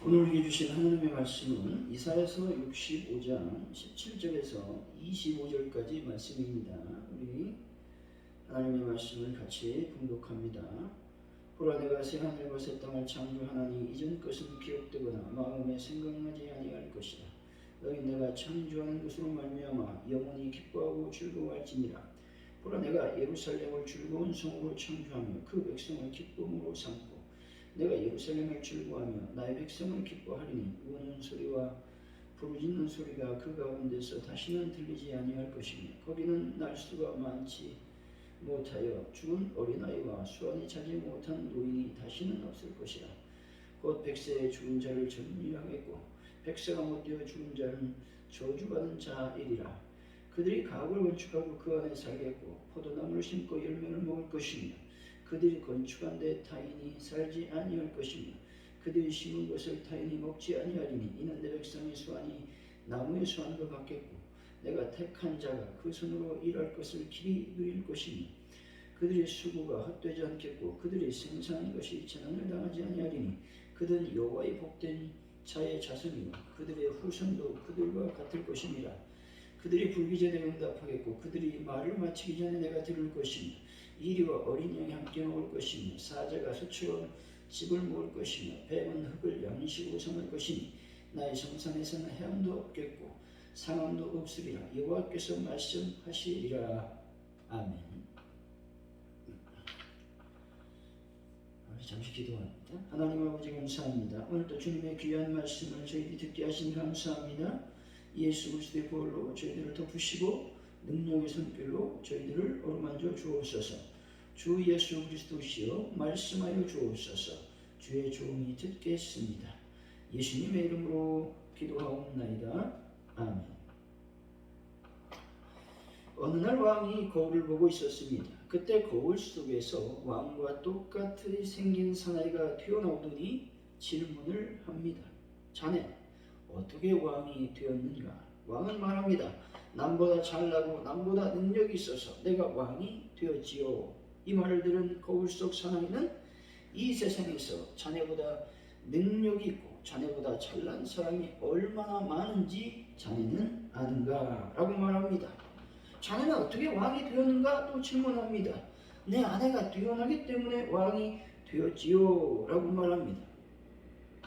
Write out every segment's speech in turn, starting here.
오늘 우리에게 주신 하나님의 말씀은 이사야서 65장 17절에서 25절까지 말씀입니다. 우리 하나님의 말씀을 같이 봉독합니다. 보라, 내가 새 하늘과 새 땅을 창조하나니 이전 것은 기억되거나 마음에 생각나지 아니할 것이다. 너희 내가 창조하는 것으로 말미암아 영원히 기뻐하고 즐거워할지니라. 보라, 내가 예루살렘을 즐거운 성으로 창조하며 그 백성을 기쁨으로 삼고 내가 예루살렘을 즐거워하며 나의 백성을 기뻐하리니 우는 소리와 부르짖는 소리가 그 가운데서 다시는 들리지 아니할 것이며 거기는 날수가 많지 못하여 죽은 어린아이와 수완이 차지 못한 노인이 다시는 없을 것이라. 곧 백세의 죽은 자를 전멸하겠고 백세가 못되어 죽은 자는 저주받은 자이리라. 그들이 가옥을 건축하고 그 안에 살겠고 포도나무를 심고 열매를 먹을 것이며 그들이 건축한 데 타인이 살지 아니할 것이며 그들이 심은 것을 타인이 먹지 아니하리니 이는 내 백성의 수완이 나무의 수완과 같겠고 내가 택한 자가 그 손으로 일할 것을 길이 누릴 것이니 그들의 수고가 헛되지 않겠고 그들이 생산한 것이 재난을 당하지 아니하리니 그들은 여호와의 복된 자의 자손이요 그들의 후손도 그들과 같을 것이니라. 그들이 불기전에 응답하겠고 그들이 말을 마치기 전에 내가 들을 것이며 이리와 어린 양이 함께 먹을 것이며 사자가 소처럼 집을 먹을 것이며 뱀은 흙을 양식으로 삼을 것이니 나의 성산에서는 해함도 없겠고 상함도 없으리라. 여호와께서 말씀하시리라. 아멘. 잠시 기도합니다. 하나님 아버지 감사합니다. 오늘도 주님의 귀한 말씀을 저희들이 듣게 하시니 감사합니다. 예수 그리스도의 보혈로 저희들을 덮으시고 능력의 손길로 저희들을 어루만져 주옵소서. 주 예수 그리스도시여 말씀하여 주옵소서. 주의 종이 듣겠습니다. 예수님의 이름으로 기도하옵나이다. 아멘. 어느 날 왕이 거울을 보고 있었습니다. 그때 거울 속에서 왕과 똑같이 생긴 사나이가 튀어나오더니 질문을 합니다. 자네 어떻게 왕이 되었는가? 왕은 말합니다. 남보다 잘나고 남보다 능력이 있어서 내가 왕이 되었지요. 이 말을 들은 거울 속 사나이는 이 세상에서 자네보다 능력이 있고 자네보다 잘난 사람이 얼마나 많은지 자네는 아는가? 라고 말합니다. 자네는 어떻게 왕이 되었는가? 또 질문합니다. 내 아내가 뛰어나기 때문에 왕이 되었지요. 라고 말합니다.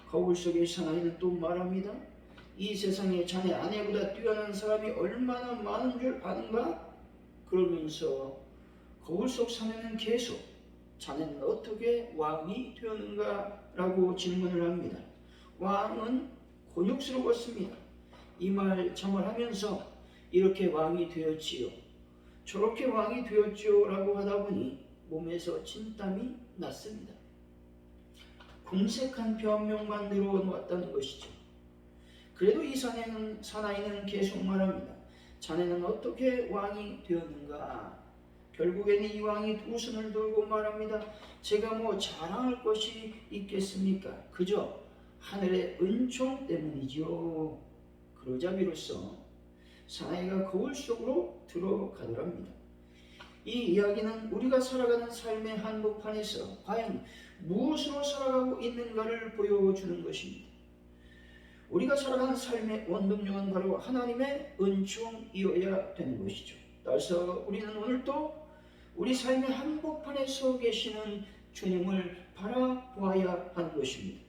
거울 속의 사나이는 또 말합니다. 이 세상에 자네 아내보다 뛰어난 사람이 얼마나 많은 줄 아는가? 그러면서 거울 속 사나이는 계속 자네는 어떻게 왕이 되었는가? 라고 질문을 합니다. 왕은 곤욕스러웠습니다. 이 말 저 말 하면서 이렇게 왕이 되었지요, 저렇게 왕이 되었지요 라고 하다 보니 몸에서 진땀이 났습니다. 궁색한 변명만 늘어놓았다는 것이죠. 그래도 이 사나이는 계속 말합니다. 자네는 어떻게 왕이 되었는가? 결국에는 이 왕이 두 손을 들고 말합니다. 제가 뭐 자랑할 것이 있겠습니까? 그저 하늘의 은총 때문이지요. 그러자 비로소 사나이가 거울 속으로 들어가더랍니다. 이 이야기는 우리가 살아가는 삶의 한복판에서 과연 무엇으로 살아가고 있는가를 보여주는 것입니다. 우리가 살아가는 삶의 원동력은 바로 하나님의 은총이어야 되는 것이죠. 따라서 우리는 오늘도 우리 삶의 한복판에 서 계시는 주님을 바라보아야 하는 것입니다.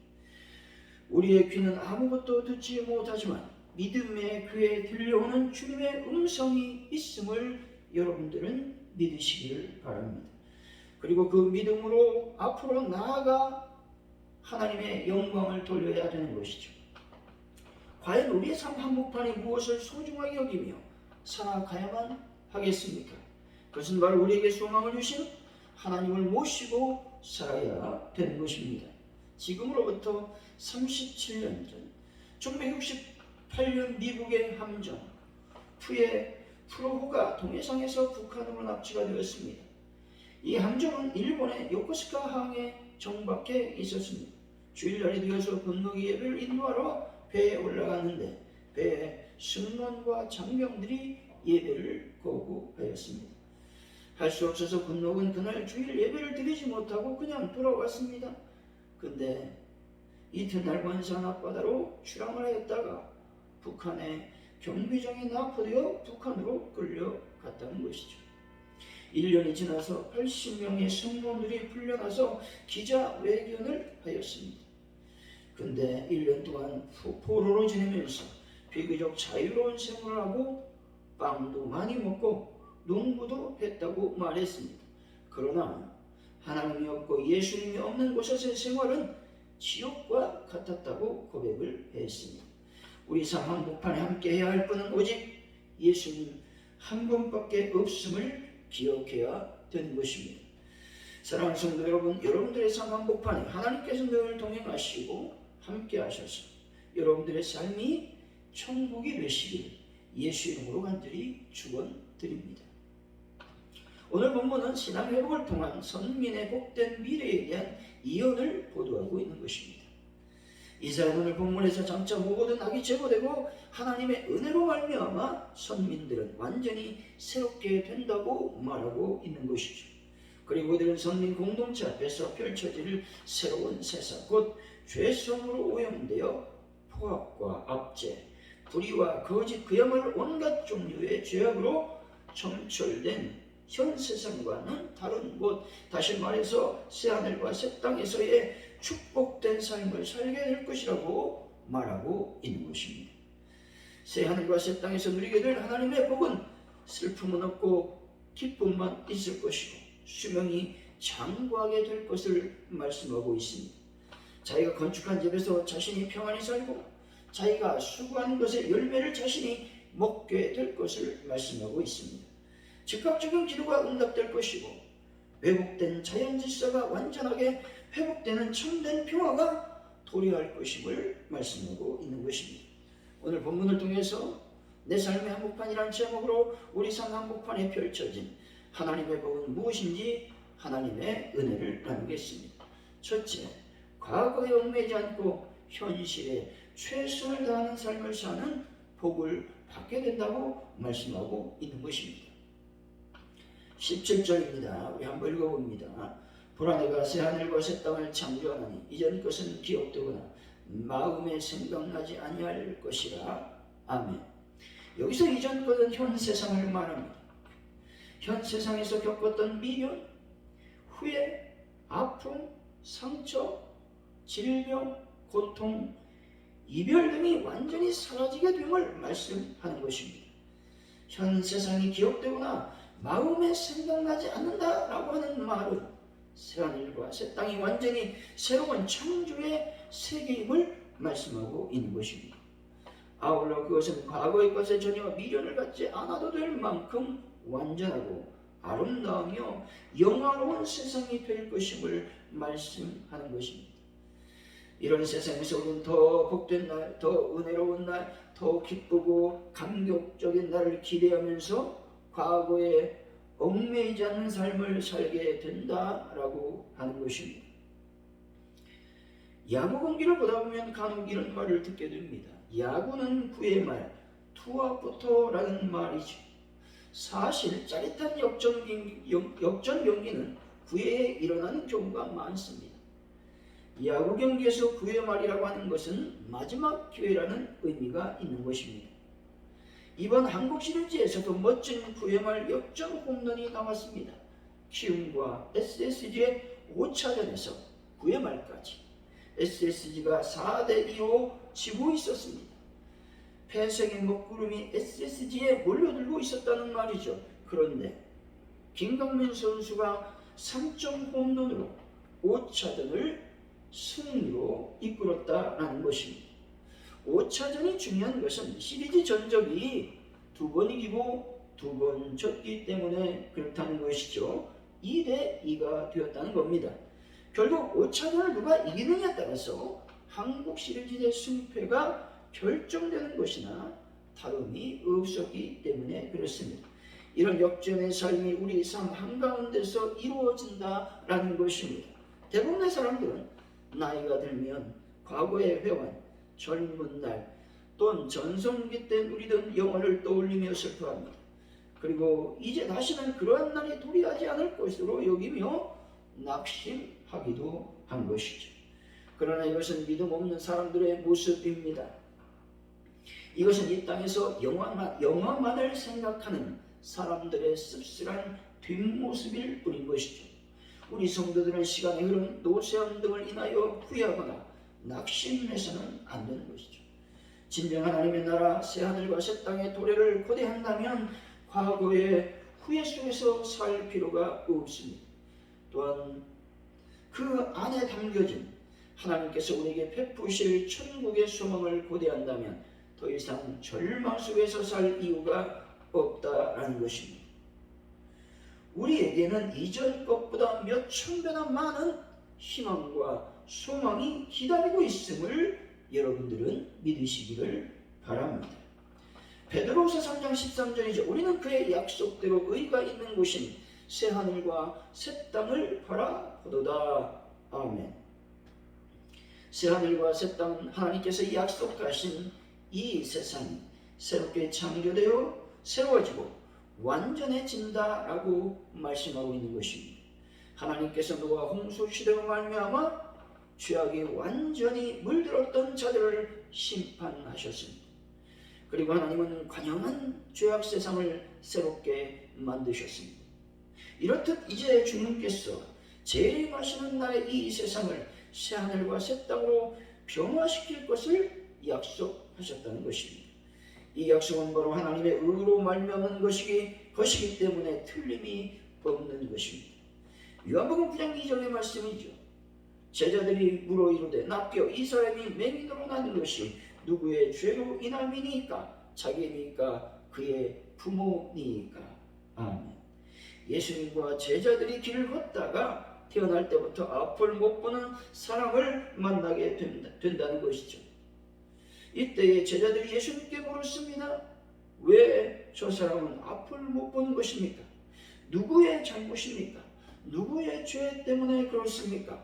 우리의 귀는 아무것도 듣지 못하지만 믿음의 귀에 들려오는 주님의 음성이 있음을 여러분들은 믿으시기를 바랍니다. 그리고 그 믿음으로 앞으로 나아가 하나님의 영광을 돌려야 되는 것이죠. 과연 우리의 삶 한복판에 무엇을 소중하게 여기며 살아가야만 하겠습니까? 그것은 바로 우리에게 소망을 주신 하나님을 모시고 살아야 되는 것입니다. 지금으로부터 37년 전 1968년 미국의 함정 후에 프로호가 동해상에서 북한으로 납치가 되었습니다. 이 함정은 일본의 요코스카 항에 정박해 있었습니다. 주일날이 되어서 건너기 예배를 인도하러 배에 올라갔는데 배에 승무원과 장병들이 예배를 거부하였습니다. 할 수 없어서 건너온 그날 주일 예배를 드리지 못하고 그냥 돌아왔습니다. 근데 이튿날 원산 앞바다로 출항을 하였다가 북한의 경비정에 납포되어 북한으로 끌려갔다는 것이죠. 1년이 지나서 80명의 성도들이 풀려나서 기자회견을 하였습니다. 근데 1년 동안 포로로 지내면서 비교적 자유로운 생활을 하고 빵도 많이 먹고 농구도 했다고 말했습니다. 그러나 하나님이 없고 예수님이 없는 곳에서의 생활은 지옥과 같았다고 고백을 했습니다. 우리 삶 한복판에 함께 해야 할 분은 오직 예수님 한 분밖에 없음을 기억해야 되는 것입니다. 사랑하는 성도 여러분, 여러분들의 삶 한복판에 하나님께서 늘 동행하시고 함께 하셔서 여러분들의 삶이 천국이 되시길 예수 이름으로 간절히 축원드립니다. 오늘 본문은 신앙 회복을 통한 선민의 복된 미래에 대한 예언을 보도하고 있는 것입니다. 이사야 오늘 본문에서 장차 모든 악이 제거되고 하나님의 은혜로 말미암아 선민들은 완전히 새롭게 된다고 말하고 있는 것이죠. 그리고 그들은 선민 공동체 앞에서 펼쳐질 새로운 세상, 곧 죄성으로 오염되어 포악과 압제, 불의와 거짓, 그야말로 온갖 종류의 죄악으로 점철된 현 세상과는 다른 곳, 다시 말해서 새하늘과 새 땅에서의 축복된 삶을 살게 될 것이라고 말하고 있는 것입니다. 새하늘과 새 땅에서 누리게 될 하나님의 복은 슬픔은 없고 기쁨만 있을 것이고 수명이 장구하게 될 것을 말씀하고 있습니다. 자기가 건축한 집에서 자신이 평안히 살고 자기가 수고한 것의 열매를 자신이 먹게 될 것을 말씀하고 있습니다. 즉각적인 기도가 응답될 것이고 왜곡된 자연 질서가 완전하게 회복되는 참된 평화가 도래할 것임을 말씀하고 있는 것입니다. 오늘 본문을 통해서 내 삶의 한복판이라는 제목으로 우리 삶 한복판에 펼쳐진 하나님의 복은 무엇인지 하나님의 은혜를 나누겠습니다. 첫째, 과거에 얽매이지 않고 현실에 최선을 다하는 삶을 사는 복을 받게 된다고 말씀하고 있는 것입니다. 17절입니다. 우리 한번 읽어봅니다. 보라, 내가 새하늘과 새 땅을 창조하나니 이전 것은 기억되거나 마음에 생각나지 아니할 것이라. 아멘. 여기서 이전 것은 현 세상을 말합니다. 현 세상에서 겪었던 미련, 후회, 아픔, 상처, 질병, 고통, 이별 등이 완전히 사라지게 됨을 말씀하는 것입니다. 현 세상이 기억되거나 마음에 생각나지 않는다라고 하는 말은 새하늘과 새 땅이 완전히 새로운 창조의 세계임을 말씀하고 있는 것입니다. 아울러 그것은 과거의 것에 전혀 미련을 갖지 않아도 될 만큼 완전하고 아름다우며 영화로운 세상이 될 것임을 말씀하는 것입니다. 이런 세상에서 우리는 더 복된 날, 더 은혜로운 날, 더 기쁘고 감격적인 날을 기대하면서 과거에 얽매이지 않는 삶을 살게 된다라고 하는 것입니다. 야구 경기를 보다 보면 간혹 이런 말을 듣게 됩니다. 야구는 구의 말, 투아부터라는 말이죠. 사실 짜릿한 역전 경기는 구회에 일어나는 경우가 많습니다. 야구 경기에서 구회 말이라고 하는 것은 마지막 기회라는 의미가 있는 것입니다. 이번 한국 시리즈에서도 멋진 구회 말 역전 홈런이 나왔습니다. 키움과 SSG의 5차전에서 구회 말까지 SSG가 4대2로 지고 있었습니다. 패색의 먹구름이 SSG에 몰려들고 있었다는 말이죠. 그런데 김강민 선수가 3점 홈런으로 5차전을 승리로 이끌었다라는 것입니다. 5차전이 중요한 것은 시리즈 전적이 2번 이기고 2번 졌기 때문에 그렇다는 것이죠. 2대2가 되었다는 겁니다. 결국 5차전을 누가 이기느냐에 따라서 한국 시리즈의 승패가 결정되는 것이나 다름이 없었기 때문에 그렇습니다. 이런 역전의 삶이 우리 삶 한가운데서 이루어진다라는 것입니다. 대부분의 사람들은 나이가 들면 과거의 회원, 젊은 날 또는 전성기 때 누리던 영화를 떠올리며 슬퍼합니다. 그리고 이제 다시는 그러한 날이 도래하지 않을 것으로 여기며 낙심하기도 한 것이죠. 그러나 이것은 믿음 없는 사람들의 모습입니다. 이것은 이 땅에서 영화만을 생각하는 사람들의 씁쓸한 뒷모습일 뿐인 것이죠. 우리 성도들은 시간이 흐른 노쇠함 등을 인하여 후회하거나 낙심해서는 안 되는 것이죠. 진정 하나님의 나라 새하늘과 새 땅의 도래를 고대한다면 과거의 후회 속에서 살 필요가 없습니다. 또한 그 안에 담겨진 하나님께서 우리에게 베푸실 천국의 소망을 고대한다면 더 이상 절망 속에서 살 이유가 없다라는 것입니다. 우리에게는 이전 것보다 몇 천 배나 많은 희망과 소망이 기다리고 있음을 여러분들은 믿으시기를 바랍니다. 베드로후서 3장 13절이죠. 우리는 그의 약속대로 의가 있는 곳인 새 하늘과 새 땅을 바라보도다. 아멘. 새 하늘과 새 땅은 하나님께서 약속하신 이 세상이 새롭게 창조되어 새로워지고 완전해진다라고 말씀하고 있는 것입니다. 하나님께서 노아 홍수 시대로 말미암아 죄악이 완전히 물들었던 자들을 심판하셨습니다. 그리고 하나님은 관영한 죄악 세상을 새롭게 만드셨습니다. 이렇듯 이제 주님께서 재림하시는 날의 이 세상을 새 하늘과 새 땅으로 변화시킬 것을 약속하셨다는 것입니다. 이 약속은 바로 하나님의 의로 말미암은 것이기 때문에 틀림이 없는 것입니다. 요한복음 9장 2절의 말씀이죠. 제자들이 물어 이르되 납겨 이 사람이 맹인으로 나는 것이 누구의 죄로 인함이니까 자기니까 그의 부모니까. 아멘. 예수님과 제자들이 길을 걷다가 태어날 때부터 앞을 못 보는 사람을 만나게 된다는 것이죠. 이때에 제자들이 예수님께 물었습니다. 왜 저 사람은 앞을 못 보는 것입니까? 누구의 잘못입니까? 누구의 죄 때문에 그렇습니까?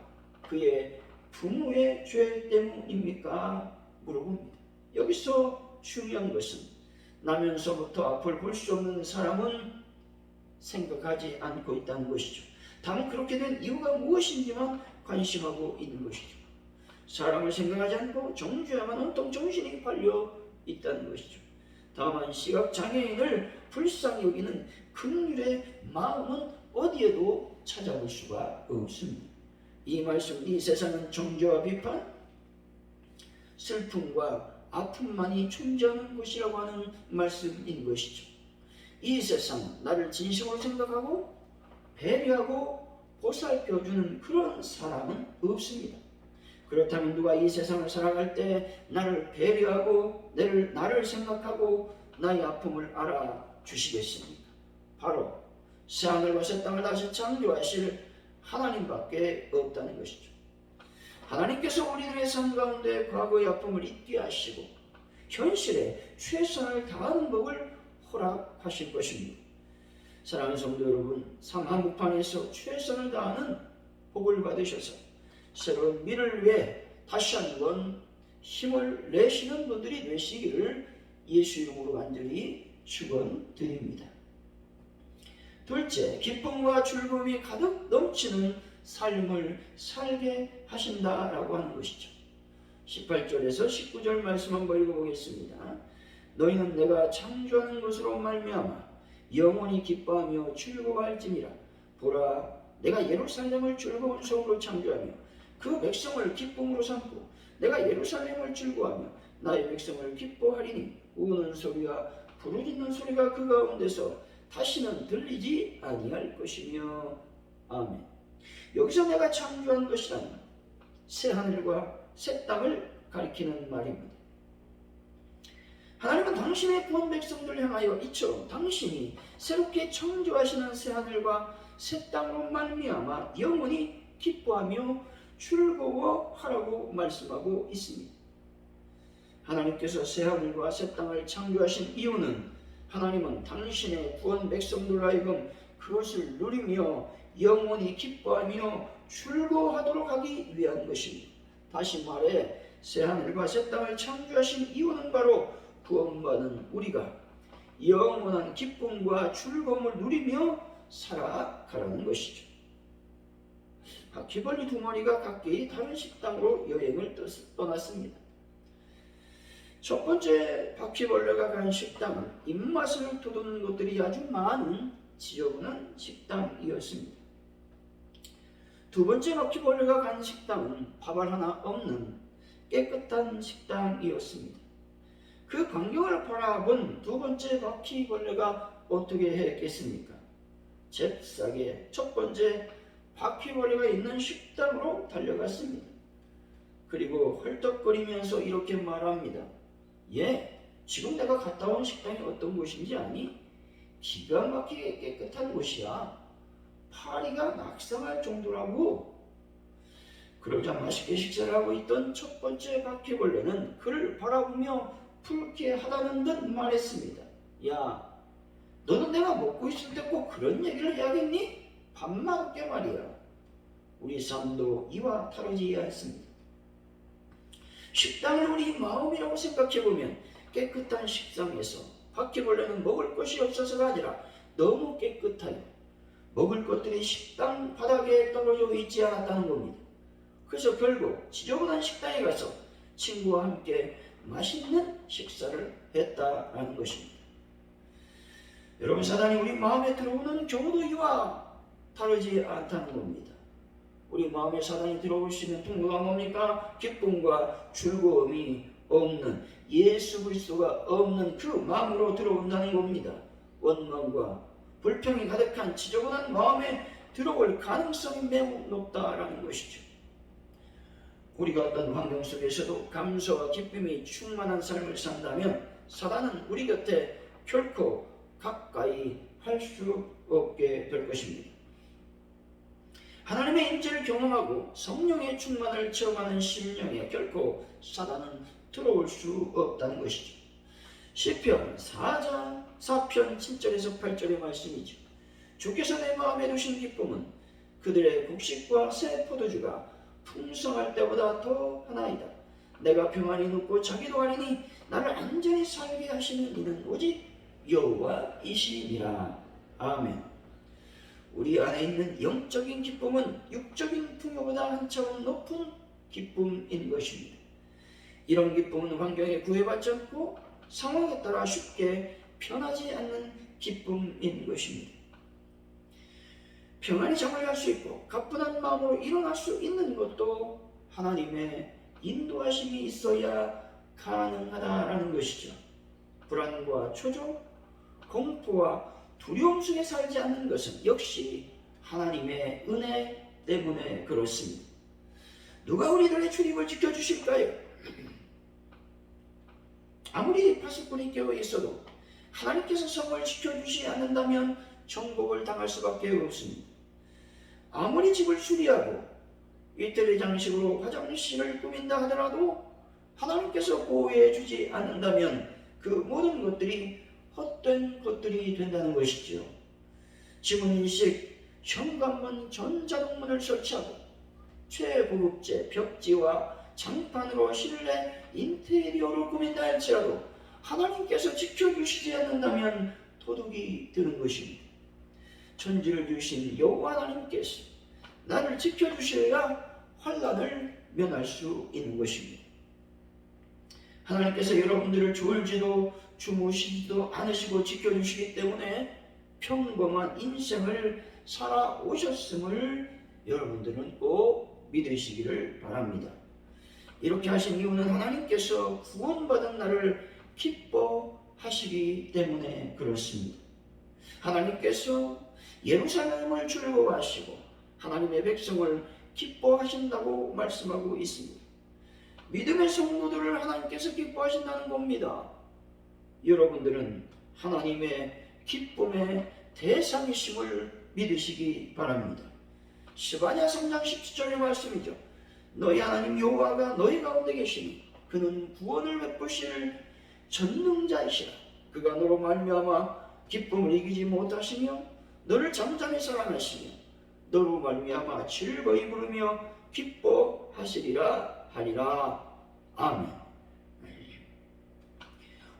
그의 부모의 죄 때문입니까? 물어봅니다. 여기서 중요한 것은 나면서부터 앞을 볼 수 없는 사람은 생각하지 않고 있다는 것이죠. 다만 그렇게 된 이유가 무엇인지만 관심하고 있는 것이죠. 사람을 생각하지 않고 정죄야만 온통 정신이 팔려 있다는 것이죠. 다만 시각장애인을 불쌍히 여기는 긍휼의 마음은 어디에도 찾아볼 수가 없습니다. 이 말씀, 이 세상은 정죄와 비판, 슬픔과 아픔만이 존재하는 곳이라고 하는 말씀인 것이죠. 이 세상은 나를 진심으로 생각하고 배려하고 보살펴주는 그런 사람은 없습니다. 그렇다면 누가 이 세상을 살아갈 때 나를 배려하고 나를 생각하고 나의 아픔을 알아주시겠습니까? 바로 새하늘과 새 땅을 다시 창조하실 하나님밖에 없다는 것이죠. 하나님께서 우리들의 삶 가운데 과거의 아픔을 잊게 하시고 현실에 최선을 다하는 법을 허락하실 것입니다. 사랑하는 성도 여러분, 삶 한복판에서 최선을 다하는 복을 받으셔서 새로운 미래를 위해 다시 한번 힘을 내시는 분들이 되시기를 예수 이름으로 간절히 축원드립니다. 둘째, 기쁨과 즐거움이 가득 넘치는 삶을 살게 하신다라고 하는 것이죠. 18절에서 19절 말씀 한번 읽어보겠습니다. 너희는 내가 창조하는 것으로 말미암아 영원히 기뻐하며 즐거워할지니라. 보라, 내가 예루살렘을 즐거운 성으로 창조하며 그 백성을 기쁨으로 삼고 내가 예루살렘을 즐거워하며 나의 백성을 기뻐하리니 우는 소리와 부르짖는 소리가 그 가운데서 다시는 들리지 아니할 것이며. 아멘. 여기서 내가 창조한 것이란 새 하늘과 새 땅을 가리키는 말입니다. 하나님은 당신의 구원 백성들을 향하여 이처럼 당신이 새롭게 창조하시는 새 하늘과 새 땅으로 말미암아 영원히 기뻐하며 즐거워하라고 말씀하고 있습니다. 하나님께서 새 하늘과 새 땅을 창조하신 이유는 하나님은 당신의 구원 백성들로 하여금 그것을 누리며 영원히 기뻐하며 즐거워하도록 하기 위한 것입니다. 다시 말해 새 하늘과 새 땅을 창조하신 이유는 바로 구원받은 우리가 영원한 기쁨과 즐거움을 누리며 살아가라는 것이죠. 바퀴벌레 두 마리가 각기 다른 식당으로 여행을 떠났습니다. 첫 번째 바퀴벌레가 간 식당은 입맛을 돋우는 것들이 아주 많은 지저분한 식당이었습니다. 두 번째 바퀴벌레가 간 식당은 밥알 하나 없는 깨끗한 식당이었습니다. 그 광경을 바라본 두 번째 바퀴벌레가 어떻게 했겠습니까? 잽싸게 첫 번째 바퀴벌레가 있는 식당으로 달려갔습니다. 그리고 헐떡거리면서 이렇게 말합니다. 지금 내가 갔다 온 식당이 어떤 곳인지 아니? 기가 막히게 깨끗한 곳이야. 파리가 낙상할 정도라고. 그러자 맛있게 식사를 하고 있던 첫 번째 바퀴벌레는 그를 바라보며 불쾌하다는 듯 말했습니다. 야, 너는 내가 먹고 있을 때 꼭 그런 얘기를 해야겠니? 밥만 없게 말이야. 우리 삶도 이와 다르지 않습니다. 식당을 우리 마음이라고 생각해보면 깨끗한 식당에서 바퀴벌레는 먹을 것이 없어서가 아니라 너무 깨끗하여 먹을 것들이 식당 바닥에 떨어져 있지 않았다는 겁니다. 그래서 결국 지저분한 식당에 가서 친구와 함께 맛있는 식사를 했다라는 것입니다. 여러분, 사단이 우리 마음에 들어오는 경우도 이와 다르지 않다는 겁니다. 우리 마음에 사단이 들어올 수 있는 통로가 뭡니까? 기쁨과 즐거움이 없는, 예수 그리스도가 없는 그 마음으로 들어온다는 겁니다. 원망과 불평이 가득한 지저분한 마음에 들어올 가능성이 매우 높다라는 것이죠. 우리가 어떤 환경 속에서도 감사와 기쁨이 충만한 삶을 산다면 사단은 우리 곁에 결코 가까이 할 수 없게 될 것입니다. 하나님의 임재를 경험하고 성령의 충만을 체험하는 심령에 결코 사단은 들어올 수 없다는 것이죠. 시편 4편 7절에서 8절의 말씀이죠. 주께서 내 마음에 두신 기쁨은 그들의 곡식과 새 포도주가 풍성할 때보다 더 하나이다. 내가 평안히 눕고 자기도 하리니 나를 안전히 살게 하시는 이는 오직 여호와이시니라. 아멘. 우리 안에 있는 영적인 기쁨은 육적인 풍요보다 한 차원 높은 기쁨인 것입니다. 이런 기쁨은 환경에 구애받지 않고 상황에 따라 쉽게 변하지 않는 기쁨인 것입니다. 평안히 잠을 잘 수 있고 가뿐한 마음으로 일어날 수 있는 것도 하나님의 인도하심이 있어야 가능하다라는 것이죠. 불안과 초조, 공포와 두려움 속에 살지 않는 것은 역시 하나님의 은혜 때문에 그렇습니다. 누가 우리들의 출입을 지켜주실까요? 아무리 파수꾼이 깨어 있어도 하나님께서 성을 지켜주지 않는다면 정복을 당할 수밖에 없습니다. 아무리 집을 수리하고 이태리 장식으로 화장실을 꾸민다 하더라도 하나님께서 보호해 주지 않는다면 그 모든 것들이 헛된 것들이 된다는 것이죠. 지문인식, 현관문, 전자동문을 설치하고 최고급재 벽지와 장판으로 실내 인테리어를 꾸민다 할지라도 하나님께서 지켜주시지 않는다면 도둑이 드는 것입니다. 천지를 주신 여호와 하나님께서 나를 지켜주셔야 환난을 면할 수 있는 것입니다. 하나님께서 여러분들을 졸지도 주무시지도 않으시고 지켜주시기 때문에 평범한 인생을 살아오셨음을 여러분들은 꼭 믿으시기를 바랍니다. 이렇게 하신 이유는 하나님께서 구원받은 나를 기뻐하시기 때문에 그렇습니다. 하나님께서 예루살렘을 즐거워하시고 하나님의 백성을 기뻐하신다고 말씀하고 있습니다. 믿음의 성도들을 하나님께서 기뻐하신다는 겁니다. 여러분들은 하나님의 기쁨의 대상이심을 믿으시기 바랍니다. 스바냐 3장 17절의 말씀이죠. 너희 하나님 여호와가 너희 가운데 계시니 그는 구원을 베푸실 전능자이시라. 그가 너로 말미암아 기쁨을 이기지 못하시며 너를 잠잠히 사랑하시며 너로 말미암아 즐거이 부르며 기뻐하시리라 하리라. 아멘.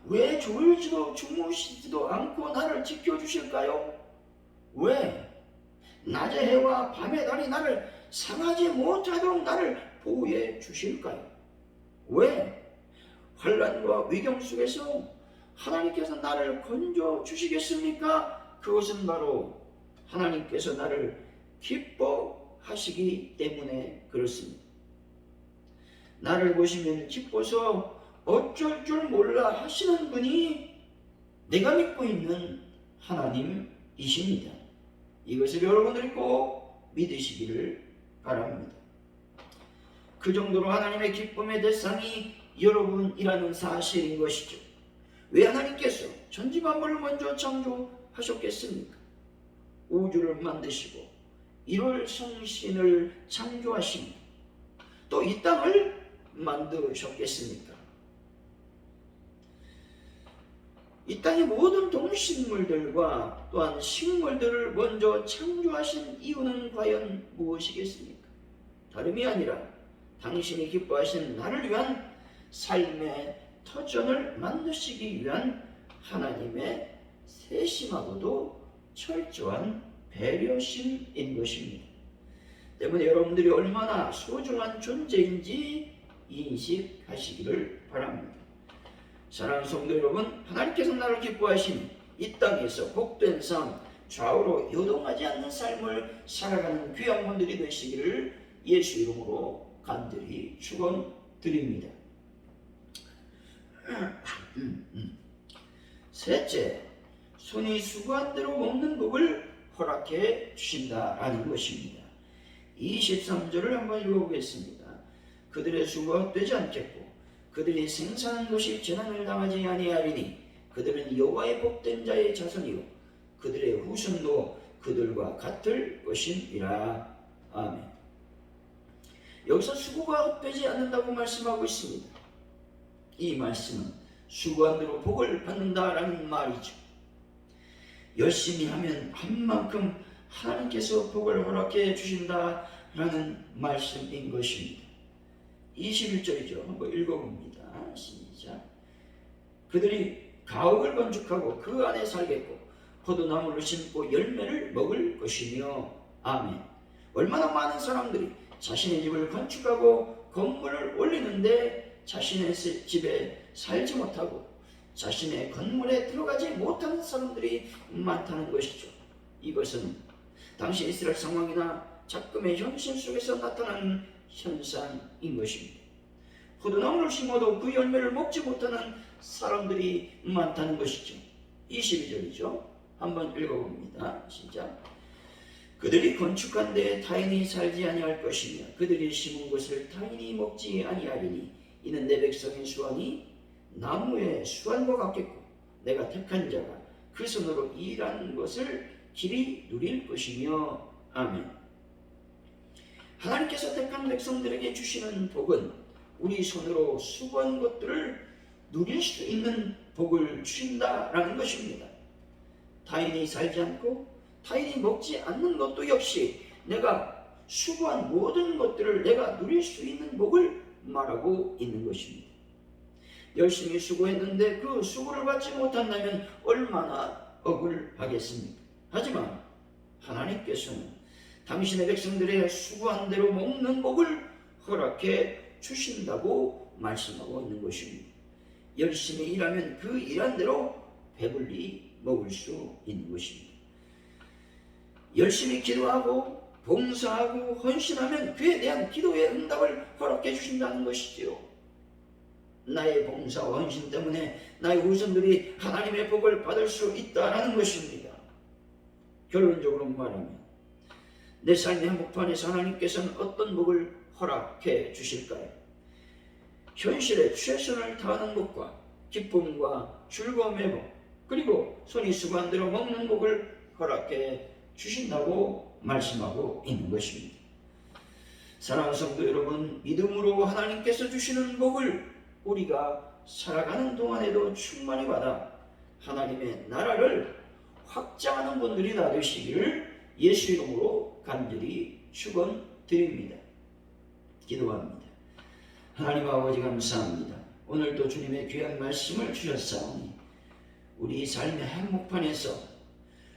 왜 졸지도 주무시지도 않고 나를 지켜주실까요? 왜? 낮의 해와 밤의 달이 나를 상하지 못하도록 나를 보호해 주실까요? 왜? 환난과 위경 속에서 하나님께서 나를 건져 주시겠습니까? 그것은 바로 하나님께서 나를 기뻐하시기 때문에 그렇습니다. 나를 보시면 기뻐서 어쩔 줄 몰라 하시는 분이 내가 믿고 있는 하나님이십니다. 이것을 여러분들이 꼭 믿으시기를 바랍니다. 그 정도로 하나님의 기쁨의 대상이 여러분이라는 사실인 것이죠. 왜 하나님께서 천지만물을 먼저 창조하셨겠습니까? 우주를 만드시고 1월 성신을 창조하시고 또 이 땅을 만드셨겠습니까? 이 땅의 모든 동식물들과 또한 식물들을 먼저 창조하신 이유는 과연 무엇이겠습니까? 다름이 아니라 당신이 기뻐하신 나를 위한 삶의 터전을 만드시기 위한 하나님의 세심하고도 철저한 배려심인 것입니다. 때문에 여러분들이 얼마나 소중한 존재인지 인식하시기를 바랍니다. 사랑하는 성도 여러분, 하나님께서 나를 기뻐하신 이 땅에서 복된 삶, 좌우로 요동하지 않는 삶을 살아가는 귀한 분들이 되시기를 예수 이름으로 간절히 축원드립니다. 셋째, 손이 수고한 대로 먹는 복을 허락해 주신다라는 것입니다. 23절을 한번 읽어보겠습니다. 그들의 수고가 헛되지 않겠고 그들이 생산한 것이 재난을 당하지 아니하리니 그들은 여호와의 복된 자의 자손이요 그들의 후손도 그들과 같을 것이니라. 아멘. 여기서 수고가 헛되지 않는다고 말씀하고 있습니다. 이 말씀은 수고한 대로 복을 받는다라는 말이죠. 열심히 하면 한 만큼 하나님께서 복을 허락해 주신다라는 말씀인 것입니다. 21절이죠. 한번 읽어봅니다. 시작. 그들이 가옥을 건축하고 그 안에 살겠고 포도나무를 심고 열매를 먹을 것이며. 아멘. 얼마나 많은 사람들이 자신의 집을 건축하고 건물을 올리는데 자신의 집에 살지 못하고 자신의 건물에 들어가지 못하는 사람들이 많다는 것이죠. 이것은 당시 이스라엘 상황이나 작금의 현실 속에서 나타나는 현상인 것입니다. 포도나무를 심어도 그 열매를 먹지 못하는 사람들이 많다는 것이죠. 22절이죠. 한번 읽어봅니다. 시작. 그들이 건축한 데에 타인이 살지 아니할 것이며 그들이 심은 것을 타인이 먹지 아니하리니 이는 내 백성의 수완이 나무의 수완과 같겠고 내가 택한 자가 그 손으로 일하는 것을 길이 누릴 것이며. 아멘. 하나님께서 택한 백성들에게 주시는 복은 우리 손으로 수고한 것들을 누릴 수 있는 복을 주신다라는 것입니다. 타인이 살지 않고 타인이 먹지 않는 것도 역시 내가 수고한 모든 것들을 내가 누릴 수 있는 복을 말하고 있는 것입니다. 열심히 수고했는데 그 수고를 받지 못한다면 얼마나 억울하겠습니까? 하지만 하나님께서는 당신의 백성들의 수고한 대로 먹는 복을 허락해 주신다고 말씀하고 있는 것입니다. 열심히 일하면 그 일한 대로 배불리 먹을 수 있는 것입니다. 열심히 기도하고 봉사하고 헌신하면 그에 대한 기도의 응답을 허락해 주신다는 것이지요. 나의 봉사와 헌신 때문에 나의 후손들이 하나님의 복을 받을 수 있다는 것입니다. 결론적으로 말하면 내 삶의 한복판에서 하나님께서는 어떤 복을 허락해 주실까요? 현실에 최선을 다하는 복과 기쁨과 즐거움의 복, 그리고 손이 수고한 대로 먹는 복을 허락해 주신다고 말씀하고 있는 것입니다. 사랑하는 성도 여러분, 믿음으로 하나님께서 주시는 복을 우리가 살아가는 동안에도 충만히 받아 하나님의 나라를 확장하는 분들이 다 되시기를 예수 이름으로 간절히 축원드립니다. 기도합니다. 하나님 아버지 감사합니다. 오늘도 주님의 귀한 말씀을 주셨사오니 우리 삶의 한복판에서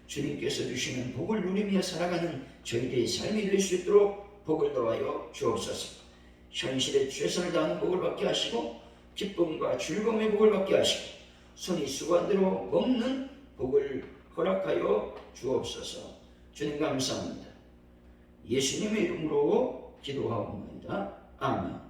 주님께서 주시는 복을 누리며 살아가는 저희들의 삶이 될 수 있도록 복을 더하여 주옵소서. 현실에 최선을 다하는 복을 받게 하시고 기쁨과 즐거움의 복을 받게 하시고 손이 수고한 대로 먹는 복을 허락하여 주옵소서. 주님 감사합니다. 예수님의 이름으로 기도하옵나이다. 아멘.